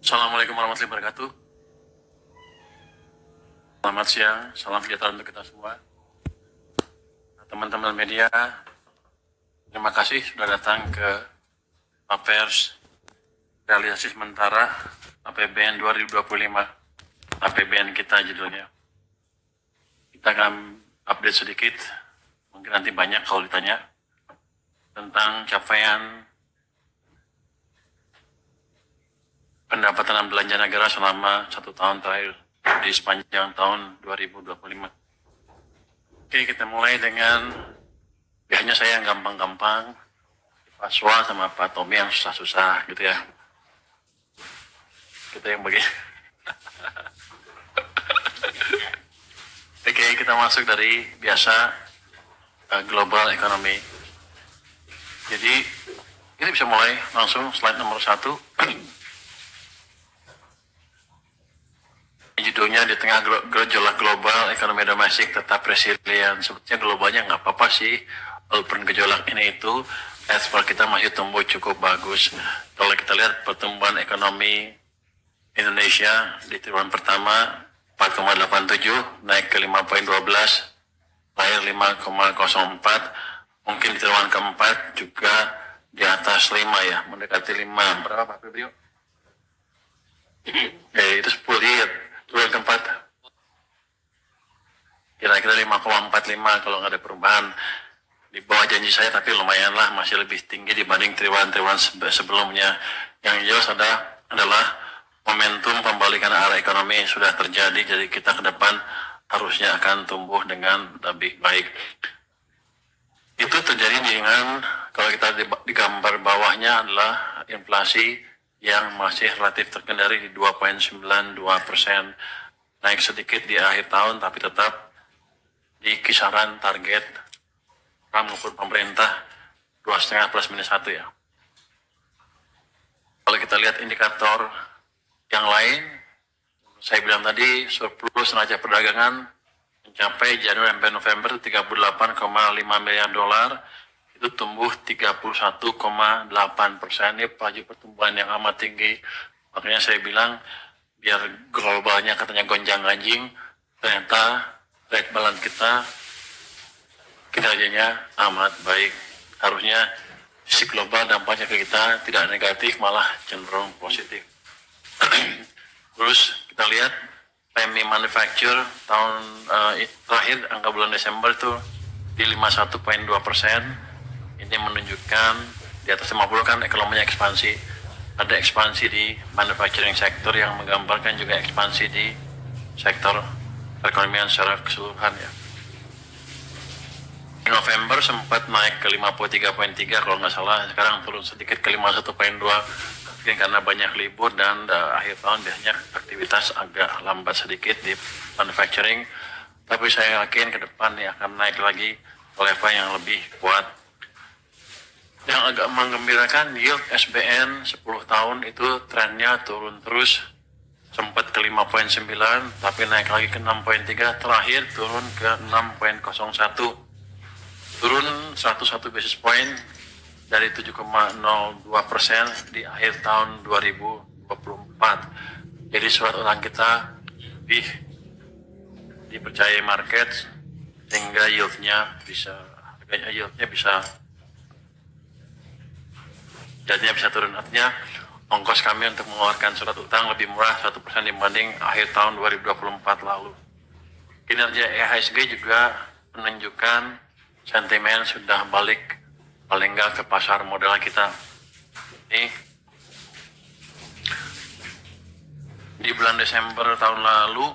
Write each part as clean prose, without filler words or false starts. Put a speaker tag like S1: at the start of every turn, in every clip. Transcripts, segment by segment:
S1: Assalamualaikum warahmatullahi wabarakatuh. Selamat siang, salam sejahtera untuk kita semua. Teman-teman media, terima kasih sudah datang ke Papers Realisasi Sementara APBN 2025. APBN kita judulnya. Kita akan update sedikit, mungkin nanti banyak kalau ditanya, tentang capaian pendapatan dan belanja negara selama 1 tahun terakhir di sepanjang tahun 2025. Oke, kita mulai dengan biasanya saya yang gampang-gampang, Pak Swa sama Pak Tommy yang susah-susah gitu ya. Kita yang begini. Oke, kita masuk dari biasa global economy. Jadi kita bisa mulai langsung slide nomor 1. Judulnya di tengah gejolak global, ekonomi domestik tetap resilient. Sebetulnya globalnya nggak apa-apa sih, walaupun gejolak ini itu, ekspor kita masih tumbuh cukup bagus. Kalau kita lihat pertumbuhan ekonomi Indonesia di triwulan pertama 4,87 naik ke 5,12, lahir 5,04, mungkin di triwulan keempat juga di atas 5 ya, mendekati 5. Berapa Pak Febrio? Itu 10 lihat. Triwulan keempat kira-kira 5,45 kalau nggak ada perubahan, di bawah janji saya tapi lumayan lah, masih lebih tinggi dibanding triwulan sebelumnya. Yang jelas adalah momentum pembalikan arah ekonomi sudah terjadi, jadi kita ke depan harusnya akan tumbuh dengan lebih baik. Itu terjadi dengan, kalau kita di gambar bawahnya adalah inflasi yang masih relatif terkendali di 2,92%, naik sedikit di akhir tahun tapi tetap di kisaran target maupun pemerintah 2,5 plus minus 1 ya. Kalau kita lihat indikator yang lain, saya bilang tadi surplus neraca perdagangan mencapai Januari sampai November 38,5 miliar dolar, itu tumbuh 31,8%. Ini laju pertumbuhan yang amat tinggi. Makanya saya bilang biar globalnya katanya gonjang-ganjing, ternyata trade balance kita kinerjanya amat baik. Harusnya sisi global dampaknya ke kita tidak negatif, malah cenderung positif. Terus kita lihat PMI manufacture tahun terakhir angka bulan Desember itu di 51,2%. Ini menunjukkan di atas 50 kan ekonominya ekspansi. Ada ekspansi di manufacturing sektor yang menggambarkan juga ekspansi di sektor perekonomian secara keseluruhan ya. Di November sempat naik ke 53,3 kalau nggak salah, sekarang turun sedikit ke 51,2, mungkin karena banyak libur dan akhir tahun biasanya aktivitas agak lambat sedikit di manufacturing, tapi saya yakin ke depan ya akan naik lagi ke level yang lebih kuat. Yang agak menggembirakan, yield SBN 10 tahun itu trennya turun terus, sempat ke 5,9 tapi naik lagi ke 6,3, terakhir turun ke 6,01, turun 101 basis point dari 7,02% di akhir tahun 2024. Jadi surat utang kita lebih dipercayai market sehingga yieldnya bisa jadinya bisa turun. Artinya ongkos kami untuk mengeluarkan surat utang lebih murah 1% dibanding akhir tahun 2024 lalu. Kinerja IHSG juga menunjukkan sentimen sudah balik paling nggak ke pasar modal kita. Ini di bulan Desember tahun lalu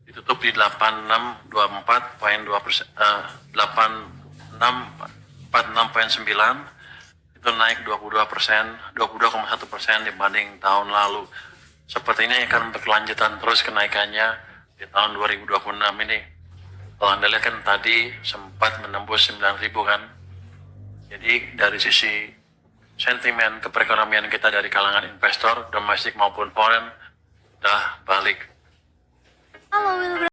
S1: ditutup di 86,24,2%, 86,46,9, itu naik 22,1% dibanding tahun lalu. Sepertinya akan berkelanjutan terus kenaikannya di tahun 2026 ini. Kalau Anda lihat kan tadi sempat menembus 9.000 kan. Jadi dari sisi sentimen keperekonomian kita dari kalangan investor domestik maupun foreign udah balik.
S2: Halo,